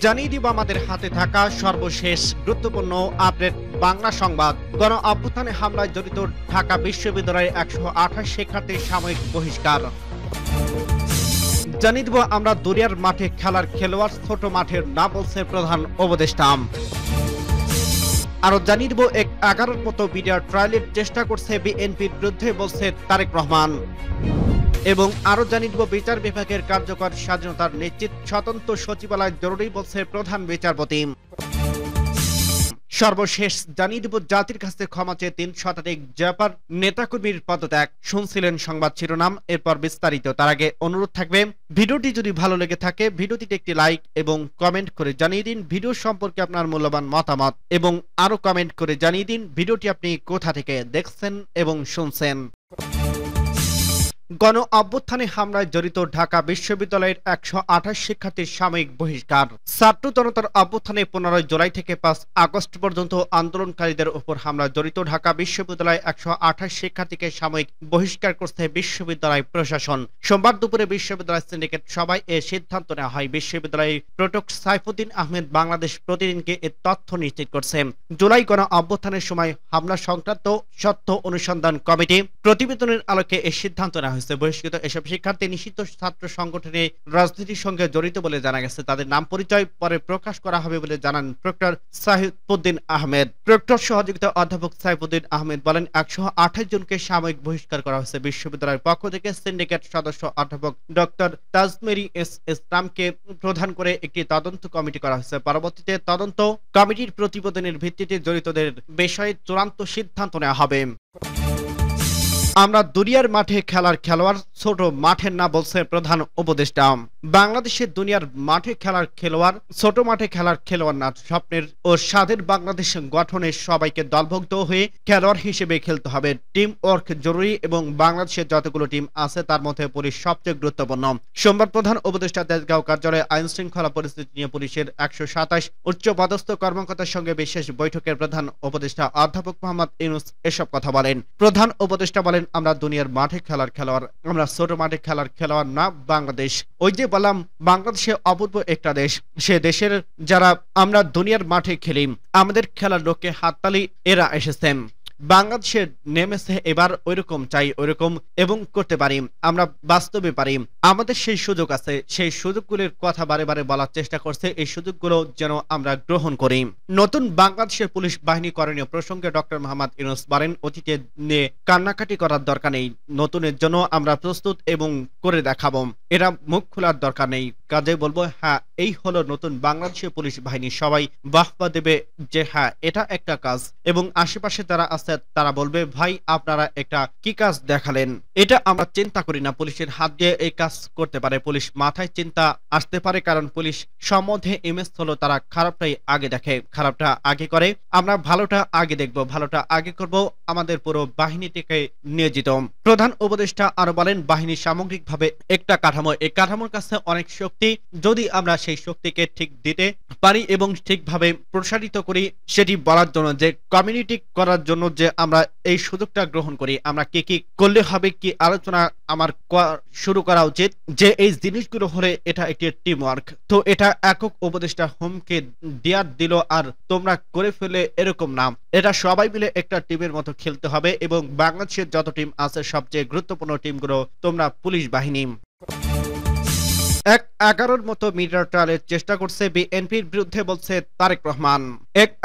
জানিয়ে দিব আমাদের হাতে থাকা সর্বশেষ গুরুত্বপূর্ণ আপডেট বাংলা সংবাদ। গণ অভ্যুত্থানে হামলায় জড়িত ঢাকা বিশ্ববিদ্যালয়ের ১২৮ শিক্ষার্থীর সাময়িক বহিষ্কার। জানিয়ে দিব আমরা দুনিয়ার মাঠে খেলার খেলোয়াড়, ছোট মাঠের না বলছে প্রধান উপদেষ্টা। আরো জানিয়ে দিব 11 মতো মিডিয়া ট্রায়ালের চেষ্টা করছে বিএনপির বিরুদ্ধে, বলছে তারেক রহমান। এবং আরো জানিয়ে দিব বিচার বিভাগের কার্যকর স্বাধীনতার নিশ্চিত স্বতন্ত্র সচিবালয় জরুরি, বলছে প্রধান বিচারপতি। সর্বশেষ জানিয়ে দিব জাতির কাছে ক্ষমা চেয়ে ৩ শতাধিক জাপার নেতাকর্মীর পদত্যাগ। শুনছিলেন সংবাদ শিরোনাম, এরপর বিস্তারিত। তার আগে অনুরোধ থাকবে, ভিডিওটি যদি ভালো লেগে থাকে ভিডিওটিতে একটি লাইক এবং কমেন্ট করে জানিয়ে দিন ভিডিও সম্পর্কে আপনার মূল্যবান মতামত, এবং আরো কমেন্ট করে জানিয়ে দিন ভিডিওটি আপনি কোথা থেকে দেখছেন এবং শুনছেন। গণ অভ্যুত্থানে হামলায় জড়িত ঢাকা বিশ্ববিদ্যালয়ের ১২৮ শিক্ষার্থীর সাময়িক বহিষ্কার। ছাত্র জনতার অভ্যুত্থানে ১৫ জুলাই থেকে ৫ আগস্ট পর্যন্ত আন্দোলনকারীদের উপর হামলায় জড়িত ঢাকা বিশ্ববিদ্যালয়ের ১২৮ শিক্ষার্থীকে সাময়িক বহিষ্কার করছে বিশ্ববিদ্যালয় প্রশাসন। সোমবার দুপুরে বিশ্ববিদ্যালয় সিন্ডিকেট সভায় এ সিদ্ধান্ত নেওয়া হয়। বিশ্ববিদ্যালয়ের প্রক্টর সাইফুদ্দিন আহমেদ বাংলাদেশ প্রতিদিনকে এ তথ্য নিশ্চিত করছে। জুলাই গণ অভ্যুত্থানের সময় হামলা সংক্রান্ত সত্য অনুসন্ধান কমিটি প্রতিবেদনের আলোকে এই সিদ্ধান্ত নেওয়া। বহিষ্কৃত এসব শিক্ষার্থী নিষিদ্ধ ছাত্র সংগঠনে রাজনীতির সঙ্গে জড়িত বলে জানা গেছে। তাদের নাম পরিচয় পরে প্রকাশ করা হবে বলে জানান প্রক্টর সাইফুদ্দিন আহমেদ। প্রক্টর সহযোগিতা অধ্যাপক সাইফুদ্দিন আহমেদ বলেন, ১২৮ জনকে সাময়িক বহিষ্কার করা হয়েছে। বিশ্ববিদ্যালয়ের পক্ষ থেকে সিন্ডিকেট সদস্য অধ্যাপক ডক্টর তাজমেরি এস ইসলামকে প্রধান করে একটি তদন্ত কমিটি করা হয়েছে। পরবর্তীতে তদন্ত কমিটির প্রতিবেদনের ভিত্তিতে জড়িতদের বিষয়ে চূড়ান্ত সিদ্ধান্ত নেওয়া হবে। আমরা দুনিয়ার মাঠে খেলার খেলোয়াড়, ছোট মাঠের না, বলছে প্রধান উপদেষ্টা। বাংলাদেশের দুনিয়ার মাঠে খেলার খেলোয়াড়, ছোট মাঠে খেলার খেলোয়াড় না। স্বপ্নের ও স্বাদের বাংলাদেশ গঠনে সবাইকে দলভুক্ত হয়ে খেলোয়াড় হিসেবে খেলতে হবে। টিম ওয়ার্ক জরুরি এবং বাংলাদেশের যতগুলো টিম আছে তার মধ্যে পুলিশ সবচেয়ে গুরুত্বপূর্ণ। সোমবার প্রধান উপদেষ্টা তেজগাঁও কার্যালয়ে আইন শৃঙ্খলা পরিস্থিতি নিয়ে পুলিশের ১২৭ উচ্চপদস্থ কর্মকর্তার সঙ্গে বিশেষ বৈঠকের প্রধান উপদেষ্টা অধ্যাপক মোহাম্মদ ইউনূস এসব কথা বলেন। প্রধান উপদেষ্টা বলেন, আমরা দুনিয়ার মাঠে খেলার খেলোয়াড়, আমরা ছোট মাঠে খেলার খেলোয়াড় না। বাংলাদেশ, ওই যে বললাম, বাংলাদেশে অপূর্ব একটা দেশ। সে দেশের যারা আমরা দুনিয়ার মাঠে খেলি, আমাদের খেলার লোককে হাততালি এরা এসেছেন। বাংলাদেশে নেমেছে, এবার ওইরকম চাই, ওইরকম এবং করতে পারি, আমরা বাস্তবে পারি, আমাদের সেই সুযোগ আছে। সেই সুযোগগুলোর কথা বারে বারে বলার চেষ্টা করছে। এই সুযোগগুলো যেন আমরা গ্রহণ করি। নতুন বাংলাদেশের পুলিশ বাহিনী করণীয় প্রসঙ্গে ডক্টর মোহাম্মদ ইউনূস বলেন, অতীতে নিয়ে কান্নাকাটি করার দরকার নেই, নতুনের জন্য আমরা প্রস্তুত এবং করে দেখাবো। এরা মুখ খোলার দরকার নেই। কাজে বলবো, হ্যাঁ, এই হলো নতুন বাংলাদেশের পুলিশ বাহিনী। সবাই বাহবা দেবে যে হ্যাঁ, এটা একটা কাজ, এবং আশেপাশে যারা আছে তারা বলবে, ভাই আপনারা একটা কি কাজ দেখালেন। এটা আমরা চিন্তা করি না, পুলিশের হাত দিয়ে এই কাজ করতে পারে। পুলিশ মাথায় চিন্তা আসতে পারে, কারণ পুলিশ সম্বন্ধে ইমেজ হলো তারা খারাপটাই আগে দেখে, খারাপটা আগে করে। আমরা ভালোটা আগে দেখব, ভালোটা আগে করব, আমাদের পুরো বাহিনীটিকে নিয়োজিত। প্রধান উপদেষ্টা আরো বলেন, বাহিনী সামগ্রিকভাবে একটা কাঠামো, এই কাঠামোর কাছে অনেক শক্তি, যদি আমরা সেই শক্তিকে ঠিক দিতে পারি এবং ঠিকভাবে প্রসারিত করি, সেটি বলার জন্য, যে কমিউনিটি করার জন্য যে আমরা এই সুযোগটা গ্রহণ করি, আমরা কি কি করলে হবে, কি আলোচনা আমার শুরু করা উচিত, যে এই জিনিসগুলো হলে এটা একটি টিম ওয়ার্ক। তো এটা একক উপদেষ্টা হোমকে দেয়ার দিল আর তোমরা করে ফেলে, এরকম না। এটা সবাই মিলে একটা টিমের মতো খেলতে হবে, এবং বাংলাদেশের যত টিম আছে সবচেয়ে গুরুত্বপূর্ণ টিমগুলো তোমরা পুলিশ বাহিনী। 11 মতো মিডিয়া ট্রায়ালের চেষ্টা করছে বিএনপির বিরুদ্ধে, বলছে তারেক রহমান।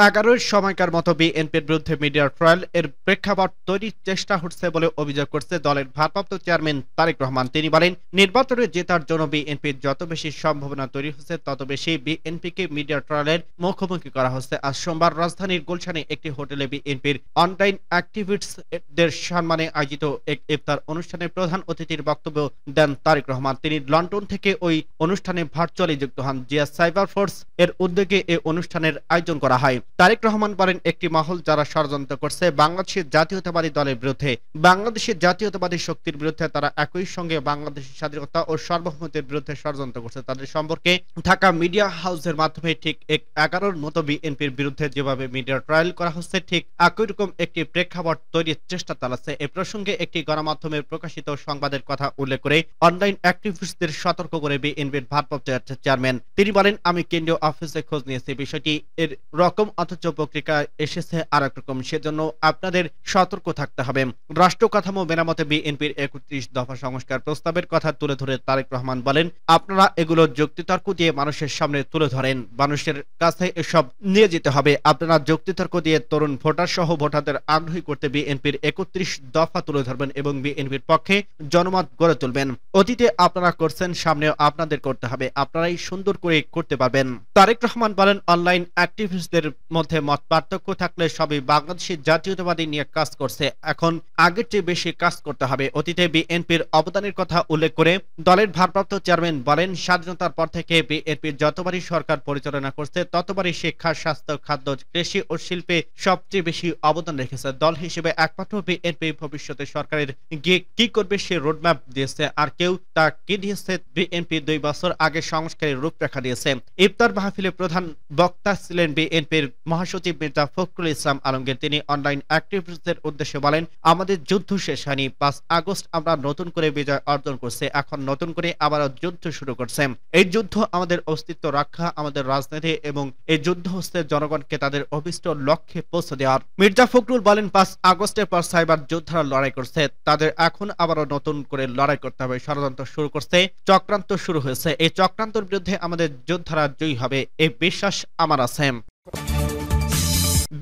11 সময়কার মতো বিএনপির বিরুদ্ধে মিডিয়া ট্রায়াল এর প্রেক্ষাপট তৈরির চেষ্টা হচ্ছে বলে অভিযোগ করছে দলের ভারপ্রাপ্ত চেয়ারম্যান তারেক রহমান। তিনি বলেন, নির্বাচনে জেতার জন্য বিএনপির যত বেশি সম্ভাবনা তৈরি হচ্ছে, তত বেশি বিএনপিকে মিডিয়া ট্রায়ালের মুখোমুখি করা হচ্ছে। আজ সোমবার রাজধানীর গুলশানে একটি হোটেলে বিএনপির অনলাইন অ্যাক্টিভিস্টদের সম্মানে আয়োজিত এক ইফতার অনুষ্ঠানে প্রধান অতিথির বক্তব্য দেন তারেক রহমান। তিনি লন্ডন থেকে ওই অনুষ্ঠানে ভার্চুয়ালি যুক্ত হন। জিয়া সাইবার ফোর্স এর উদ্যোগে এই অনুষ্ঠানের আয়োজন করা হয়। তারেক রহমান বলেন, একটি মহল যারা ষড়যন্ত্র করছে বাংলাদেশের জাতীয়তাবাদী দলের বিরুদ্ধে, বাংলাদেশের জাতীয়তাবাদী শক্তির বিরুদ্ধে, তারা একই সঙ্গে বাংলাদেশের স্বাধীনতা ও সার্বভৌমত্বের বিরুদ্ধে ষড়যন্ত্র করছে। তাদের সম্পর্কে থাকা মিডিয়া হাউসের মাধ্যমে ঠিক 11 মতো বিএনপির বিরুদ্ধে যেভাবে মিডিয়া ট্রায়াল করা হচ্ছে, ঠিক একই রকম একটি প্রেক্ষাপট তৈরির চেষ্টা চালাচ্ছে। এ প্রসঙ্গে একটি গণমাধ্যমে প্রকাশিত সংবাদের কথা উল্লেখ করে অনলাইন অ্যাক্টিভিস্টদের সতর্ক করে বিএনপির ভারপ্রাপ্ত চেয়ারম্যান। তিনি বলেন, আমি কেন্দ্রীয় অফিসে খোঁজ নিয়েছি, বিষয়টি এর রকম অথচ পত্রিকা এসেছে আরেক রকম, সেজন্য আপনাদের সতর্ক থাকতে হবে। রাষ্ট্র কাঠামো মেরামতে বিএনপির ৩১ দফা সংস্কার প্রস্তাবের কথা তুলে ধরে তারেক রহমান বলেন, আপনারা এগুলো যুক্তিতর্ক দিয়ে মানুষের সামনে তুলে ধরেন, মানুষের কাছে এসব নিয়ে যেতে হবে। আপনারা যুক্তিতর্ক দিয়ে তরুণ ভোটার সহ ভোটারদের আগ্রহী করতে বিএনপির ৩১ দফা তুলে ধরবেন এবং বিএনপির পক্ষে জনমত গড়ে তুলবেন। অতীতে আপনারা করছেন, সামনেও আপনাদের করতে হবে, আপনারাই সুন্দর করে করতে পারবেন। তারেক রহমান বলেন, অনলাইন অ্যাক্টিভিস্টদের মধ্যে মত পার্থক্য থাকলে সবই বাংলাদেশি জাতীয়তাবাদী নিয়ে কাজ করছে, এখন আগের চেয়ে বেশি কাজ করতে হবে। অতীতে বিএনপির অবদানের কথা উল্লেখ করে দলের ভারপ্রাপ্ত চেয়ারম্যান বলেন, স্বাধীনতার পর থেকে বিএনপির যতবারই সরকার পরিচালনা করছে ততবারই শিক্ষা, স্বাস্থ্য, খাদ্য, কৃষি ও শিল্পে সবচেয়ে বেশি অবদান রেখেছে। দল হিসেবে একমাত্র বিএনপি ভবিষ্যতে সরকারের গিয়ে কি করবে সে রোডম্যাপ দিয়েছে, আর কেউ তা কি দিয়েছে? বিএনপি 2 বছর আগে সংস্কারের রূপরেখা দিয়েছে। ইফতার মাহফিলে প্রধান বক্তা ছিলেন বিএনপির মহাসচিব মির্জা ফখরুল ইসলাম আলমগীর। তিনি অনলাইন অ্যাক্টিভিস্টদের উদ্দেশ্যে বলেন, আমাদের যুদ্ধ শেষ হয়নি। 5 আগস্ট আমরা নতুন করে বিজয় অর্জন করছে, এখন নতুন করে আবারও যুদ্ধ শুরু করছে। এই যুদ্ধ আমাদের অস্তিত্ব রক্ষা, আমাদের রাজনীতি, এবং এই যুদ্ধ হচ্ছে জনগণকে তাদের অভিষ্ট লক্ষ্যে পৌঁছে দেওয়ার। মির্জা ফখরুল বলেন, 5 আগস্টের পর সাইবার যোদ্ধারা লড়াই করছে, তাদের এখন আবারও নতুন করে লড়াই করতে হবে। ষড়যন্ত্র শুরু করছে, চক্রান্ত শুরু হয়েছে, এই চক্রান্তের বিরুদ্ধে আমাদের যোদ্ধারা জয়ী হবে, এই বিশ্বাস আমার আছে।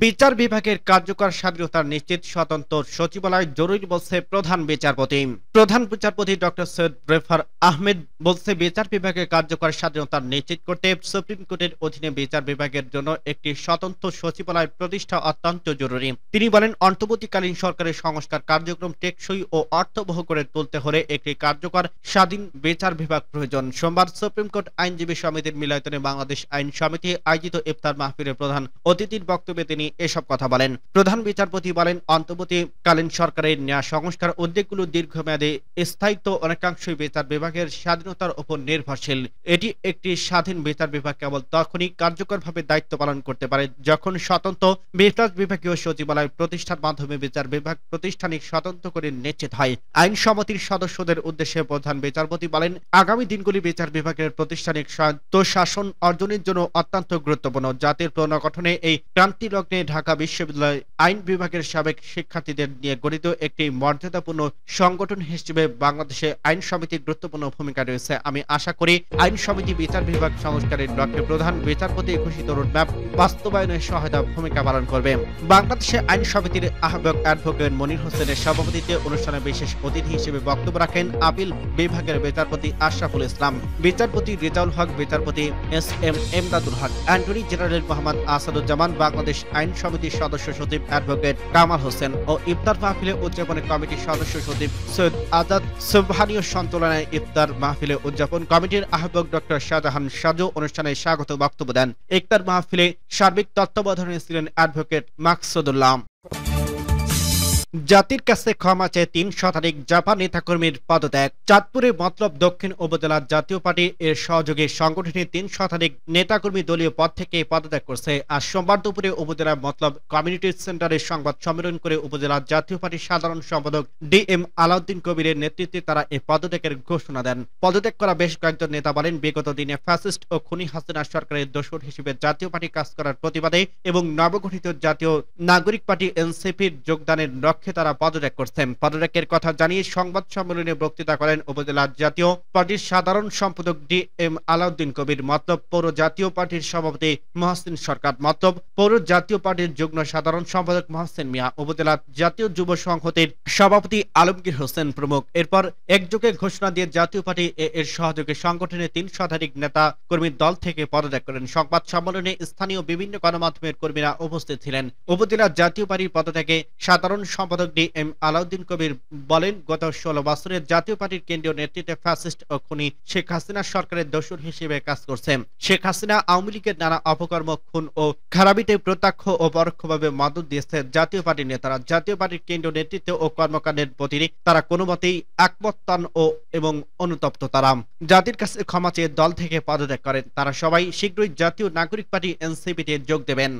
বিচার বিভাগের কার্যকর স্বাধীনতা নিশ্চিত, স্বতন্ত্র সচিবালয় জরুরি বলছে প্রধান বিচারপতি। প্রধান বিচারপতি ডক্টর সৈয়দ রেফার আহমেদ বলছে, বিচার বিভাগের কার্যকর স্বাধীনতা নিশ্চিত করতে সুপ্রিম কোর্টের অধীনে বিচার বিভাগের জন্য একটি স্বতন্ত্র সচিবালয় প্রতিষ্ঠা অত্যন্ত জরুরি। তিনি বলেন, অন্তর্বর্তীকালীন সরকারের সংস্কার কার্যক্রম টেকসই ও অর্থবহ করে তুলতে হলে একটি কার্যকর স্বাধীন বিচার বিভাগ প্রয়োজন। সোমবার সুপ্রিম কোর্ট আইনজীবী সমিতির মিলায়তনে বাংলাদেশ আইন সমিতি আয়োজিত ইফতার মাহফিলের প্রধান অতিথির বক্তব্যে তিনি এসব কথা বলেন। প্রধান বিচারপতি বলেন, অন্তর্বর্তীকালীন সরকারের নেওয়া সংস্কার উদ্যোগগুলো দীর্ঘমেয়াদী স্থায়িত্ব অনেকাংশই বিচার বিভাগের স্বাধীনতার উপর নির্ভরশীল। এটি একটি স্বাধীন বিচার বিভাগ কেবল তখনই কার্যকরভাবে দায়িত্ব পালন করতে পারে যখন স্বতন্ত্র বিচার বিভাগীয় সচিবালয় প্রতিষ্ঠার মাধ্যমে বিচার বিভাগ প্রতিষ্ঠানিক স্বতন্ত্র করে নিশ্চিত হয়। আইন সমিতির সদস্যদের উদ্দেশ্যে প্রধান বিচারপতি বলেন, আগামী দিনগুলি বিচার বিভাগের প্রতিষ্ঠানিক স্বায়ত্তশাসন অর্জনের জন্য অত্যন্ত গুরুত্বপূর্ণ। জাতির পুনর্গঠনে এই ক্রান্তি লগ্নে ঢাকা বিশ্ববিদ্যালয় আইন বিভাগের সাবেক শিক্ষার্থীদের নিয়ে গঠিত একটি মর্যাদাপূর্ণ সংগঠন হিসেবে বাংলাদেশে আইন সমিতির গুরুত্বপূর্ণ ভূমিকা রয়েছে। আমি আশা করি আইন সমিতি বিচার বিভাগ সংস্কারের লক্ষ্যে প্রধান বিচারপতি ঘোষিত রোডম্যাপ বাস্তবায়নে সহায়তা ভূমিকা পালন করবে। বাংলাদেশে আইন সমিতির আহ্বায়ক অ্যাডভোকেট মনির হোসেনের সভাপতিত্বে অনুষ্ঠানে বিশেষ অতিথি হিসেবে বক্তব্য রাখেন আপিল বিভাগের বিচারপতি আশরাফুল ইসলাম, বিচারপতি রেজাউল হক, বিচারপতি এস.এম. এমদাদুল হক, অ্যাটর্নি জেনারেল মোহাম্মদ আসাদুজ্জামান, বাংলাদেশ আইন সমিতির সদস্য সচিব অ্যাডভোকেট কামাল হোসেন ও ইফতার মাহফিলে উদযাপন কমিটির সদস্য সচিব সৈয়দ আজাদ সুবহানীয় সঞ্চালনায় ইফতার মাহফিলে উদযাপন কমিটির আহ্বায়ক ডক্টর শাহজাহান সাজু অনুষ্ঠানে স্বাগত বক্তব্য দেন। ইফতার মাহফিলে সার্বিক তত্ত্বাবধানে ছিলেন অ্যাডভোকেট মাকসুদুল্লাহ। জাতির কাছে ক্ষমা চেয়ে ৩ শতাধিক জাপা নেতাকর্মীর পদত্যাগ। চাঁদপুরে মতলব দক্ষিণ উপজেলা জাতীয় পার্টি এর সহযোগী সংগঠনের ৩ শতাধিক নেতাকর্মী দলীয় পদ থেকে পদত্যাগ করছে। আজ সোমবার দুপুরে উপজেলা মতলব কমিউনিটি সেন্টারে সংবাদ সম্মেলন করে উপজেলা জাতীয় পার্টির সাধারণ সম্পাদক ডি.এম. আলাউদ্দিন কবিরের নেতৃত্বে তারা এই পদত্যাগের ঘোষণা দেন। পদত্যাগ করা বেশ কয়েকজন নেতা বলেন, বিগত দিনে ফ্যাসিস্ট ও খুনি হাসিনা সরকারের দোসর হিসেবে জাতীয় পার্টি কাজ করার প্রতিবাদে এবং নবগঠিত জাতীয় নাগরিক পার্টি এনসিপির যোগদানের তারা পদত্যাগ করছেন। পদত্যাগের কথা জানিয়ে সংবাদ সম্মেলনে বক্তৃতা করেন উপজেলা জাতীয় পার্টির সাধারণ সম্পাদক ডি.এম. আলাউদ্দিন কবির, মতলব পৌর জাতীয় পার্টির সভাপতি মহসিন সরকার, মতলব পৌর জাতীয় পার্টির যুগ্ম সাধারণ সম্পাদক মহসিন মিয়া, উপজেলা জাতীয় যুব সংহতির সভাপতি আলমগীর হোসেন প্রমুখ। এরপর একযোগে ঘোষণা দিয়ে জাতীয় পার্টি এর সহযোগী সংগঠনের ৩ শতাধিক নেতা কর্মীর দল থেকে পদত্যাগ করেন। সংবাদ সম্মেলনে স্থানীয় বিভিন্ন গণমাধ্যমের কর্মীরা উপস্থিত ছিলেন। উপজেলা জাতীয় পার্টির পদত্যাগে সাধারণ সম্পাদক ডি.এম. আলাউদ্দিন কবির বলেন, গত 16 বছরে জাতীয় পার্টির কেন্দ্রীয় নেতৃত্বে ফ্যাসিস্ট ও খুনি শেখ হাসিনা সরকারের দোসর হিসেবে কাজ করছে। শেখ হাসিনা আওয়ামী লীগের নানা অপকর্ম, খুন ও খারাপিতে প্রত্যক্ষ ও পরোক্ষভাবে মদত দিয়েছে জাতীয় পার্টির নেতারা। জাতীয় পার্টির কেন্দ্রীয় নেতৃত্ব ও কর্মকাণ্ডের প্রতি তারা কোনো মতেই একমতান এবং অনুতপ্ত। তারা জাতির কাছে ক্ষমা চেয়ে দল থেকে পদত্যাগ করেন। তারা সবাই শীঘ্রই জাতীয় নাগরিক পার্টি এনসিপিতে যোগ দেবেন।